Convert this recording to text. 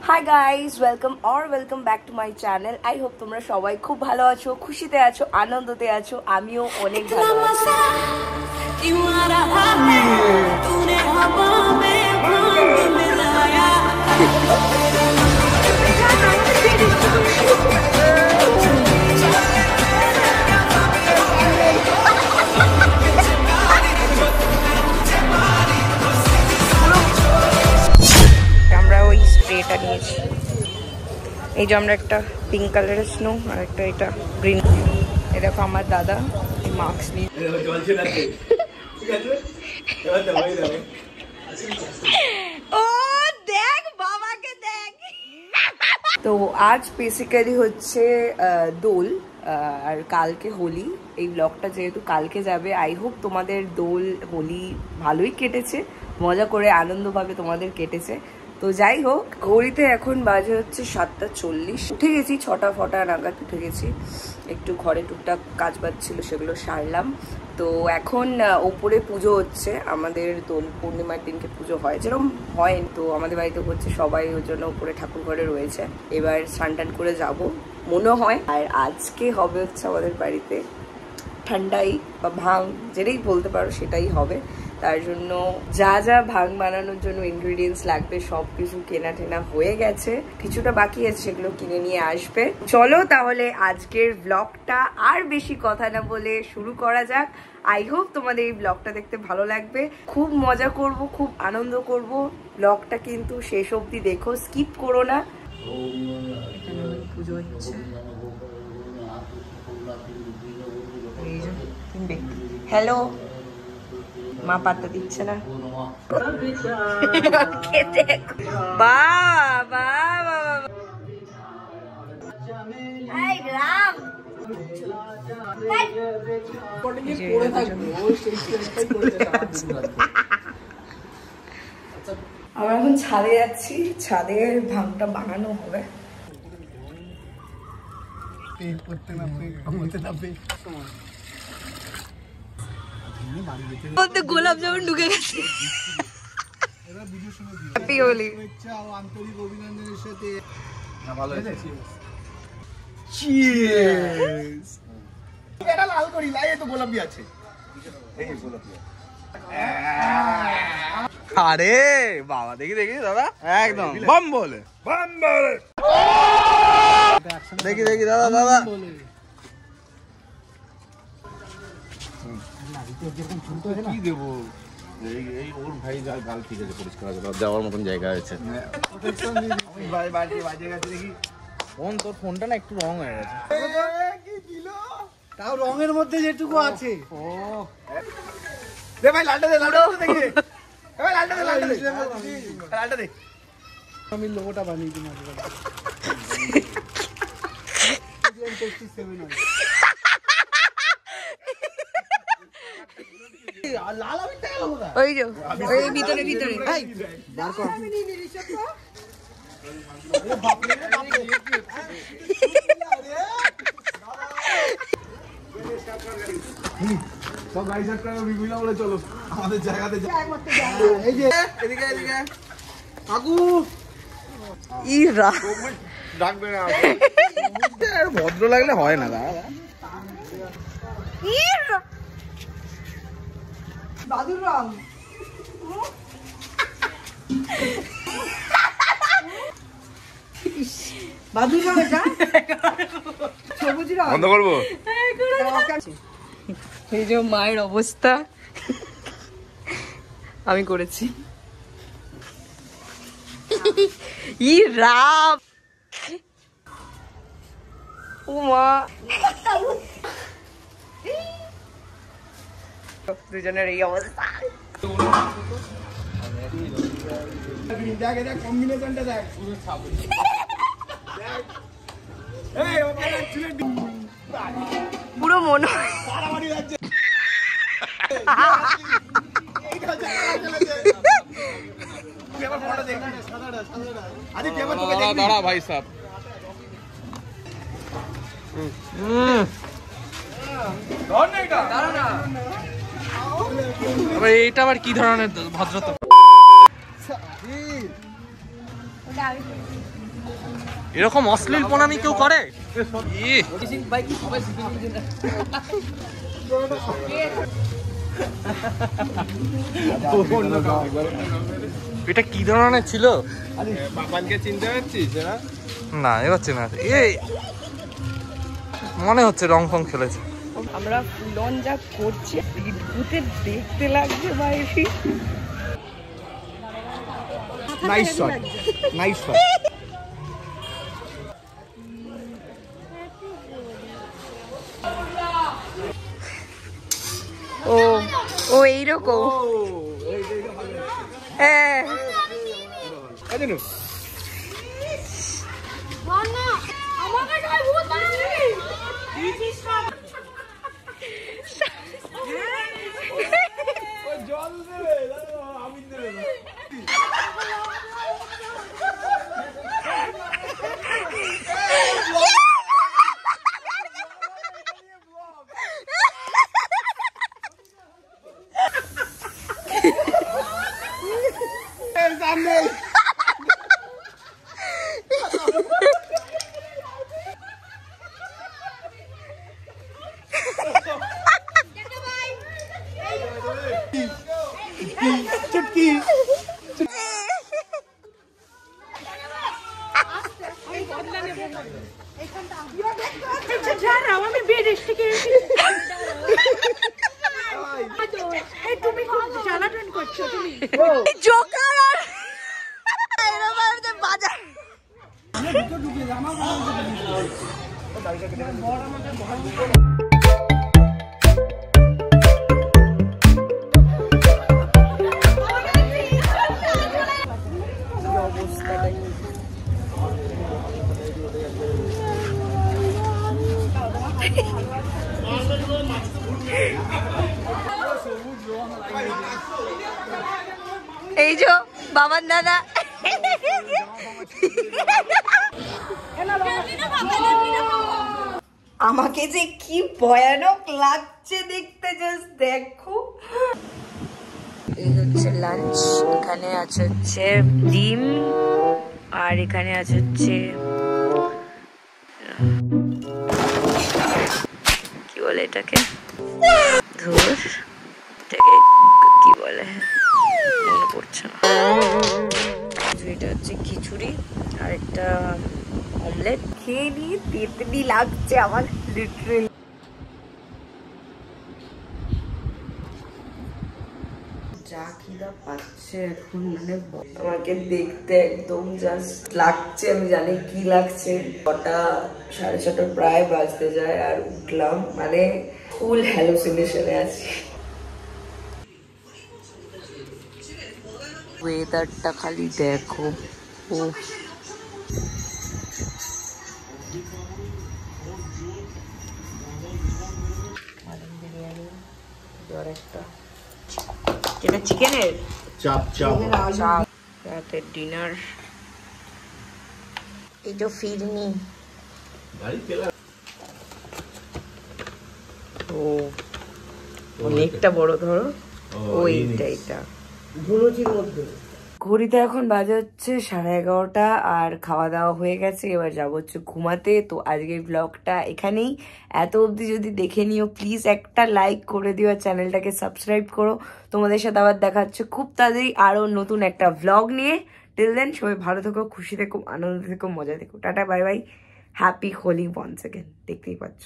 Hi guys, welcome back to my channel. I hope তোমরা সবাই খুব ভালো আছো, খুশিতে আছো, আনন্দতে আছো। আমিও অনেক ভালো আছি। আমরা ওই স্প্রেটা নিয়েছি। এই যে আমরা একটা পিঙ্ক কালারের স্নো আর একটা এটা গ্রিন। এই দেখো আমার দাদা মাস্ক নিয়ে ও দেখ বাবাকে দেখ। তো আজ বেসিক্যালি হচ্ছে দোল আর কালকে হোলি। এই ব্লগটা যেহেতু কালকে যাবে, আই হোপ তোমাদের দোল হোলি ভালোই কেটেছে, মজা করে আনন্দভাবে তোমাদের কেটেছে। তো যাই হোক, ঘড়িতে এখন বাজে হচ্ছে 7:40। উঠে গেছি 6টা নাগাদ উঠে গেছি। একটু ঘরে টুকটাক কাজ বাজ ছিল, সেগুলো সারলাম। তো এখন ওপরে পুজো হচ্ছে। আমাদের দোল পূর্ণিমার দিনকে পুজো হয়, যেরকম হয়। তো আমাদের বাড়িতে হচ্ছে, সবাই ওর জন্য উপরে ঠাকুর ঘরে রয়েছে। এবার স্নান টান করে যাব মনে হয়। আর আজকে হবে হচ্ছে আমাদের বাড়িতে ঠান্ডাই বা ভাং, যেটাই বলতে পারো সেটাই হবে। তার জন্য যা যা ভাং বানানোর জন্য ইনগ্রিডিয়েন্টস লাগবে সব কিছু কেনা টেনা হয়ে গেছে, কিছুটা বাকি আছে, সেগুলো কিনে নিয়ে আসবে। চলো তাহলে আজকের ব্লগটা আর বেশি কথা না বলে শুরু করা যাক। আই হোপ তোমাদের এই ব্লগটা দেখতে ভালো লাগবে। খুব মজা করব, খুব আনন্দ করব। ব্লগটা কিন্তু শেষ অবধি দেখো, স্কিপ করো না। এখানে পুজো হচ্ছে। হ্যালো, মা পাত্তা দিচ্ছে না। আমরা এখন ছাদে যাচ্ছি, ছাদের ভাঙটা বানানো হবে। গোলাপ জামুন ঢুকে গেছে। হ্যাপি হোলি। আন্তরিক অভিনন্দনের সাথে ভালো আছে। চিয়ার্স। এটা লাল করি, লাই তো গোলাপি আছে। এই গোলাপি। আরে বাবা, দেখি দেখি দাদা, একদম বম বলে, বম বলে। দেখি দেখি দাদা, দাদা কি দেবো? এই ওর ভাই গাল ঠিক আছে, পরিষ্কার আছে, দেওয়ার মতন জায়গা আছে। দেখি ফোন, তোর ফোনটা না একটু রং হয়ে গেছে। কি দিল তাও রঙের মধ্যে যেটুকু আছে। ও দে ভাই, লালটা দে, লালটা দেখি। ভাই লালটা দে, লালটা দে, লালটা দে। আমি লোগোটা বানিয়ে দিই মাঝে মাঝে। ওই যে ওই ভিতরে ভিতরে ভাই বার কর। সব গাড়ি সাত টাকা বিবিলা বলে চলো আমাদের জায়গাতে। এই যে এদিকে এদিকে কাকু ইরা ডাকবে না, ভদ্র লাগলে হয় না দাদা। বাদুর রং বাদুর রং, এটা সবুজ রং। বন্ধ করবো। এই যে মায়ের অবস্থা আমি করেছি। ই রাম, ও মা, দুজনের এই অবস্থা। কম্বিনেশনটা দেখ, পুরো মনে হয় ভাই সাহেব। এইটা আবার কি ধরনের ভদ্রতা? এরকম অশ্লীল প্রণামী কেউ করে? এটা কি ধরনের ছিল? চিনতে পারছিস না? এবার চেনা মনে হচ্ছে রং ফং খেলেছে। আমরা ফুলন যা করছি বিদ্যুতে দেখতে লাগছে বাইরে। Nice shot, nice shot. ও ও এইরকম। হ্যাঁ চুটকি এই যে বাবার দাদা। আমাকে যে কি ভয়ানক লাগছে দেখতে, জাস্ট দেখো। এই হচ্ছে লাঞ্চ। এখানে আছে হচ্ছে ডিম, আর এখানে আছে হচ্ছে কি বলে এটাকে, ধুর এটাকে কি বলে মনে পড়ছে না। এটা হচ্ছে খিচুড়ি আর একটা অমলেট। খেয়ে নিয়ে তেতনি লাগছে আমার লিটারেলি। যা খিদা পাচ্ছে এখন, মানে আমাকে দেখতে একদম জাস্ট লাগছে, আমি জানি কি লাগছে। 6:30 প্রায় বাজতে যায় আর উঠলাম, মানে ফুল হ্যালুসিনেশনে আছি। ওয়েদারটা খালি দেখো। ও বিরিয়ানি আর একটা এটা চিকেনের চাপ রাতের ডিনার। এই যে ফিরনি, ও অনেকটা বড় ধরো। ওইটা এটা ঘড়িতে এখন বাজে হচ্ছে 11:30 আর খাওয়া দাওয়া হয়ে গেছে। এবার যাবো হচ্ছে ঘুমাতে। তো আজকের ব্লগটা এখানেই। এত অবধি যদি দেখে নিও প্লিজ একটা লাইক করে দিও, আর চ্যানেলটাকে সাবস্ক্রাইব করো। তোমাদের সাথে আবার দেখা হচ্ছে খুব তাড়াতাড়ি আরো নতুন একটা ব্লগ নিয়ে। টিল দেন সবাই ভালো থেকো, খুশি থেকো, আনন্দ থেকো, মজা থেকো। Tata, bye bye, happy Holi once again. দেখতেই পাচ্ছ।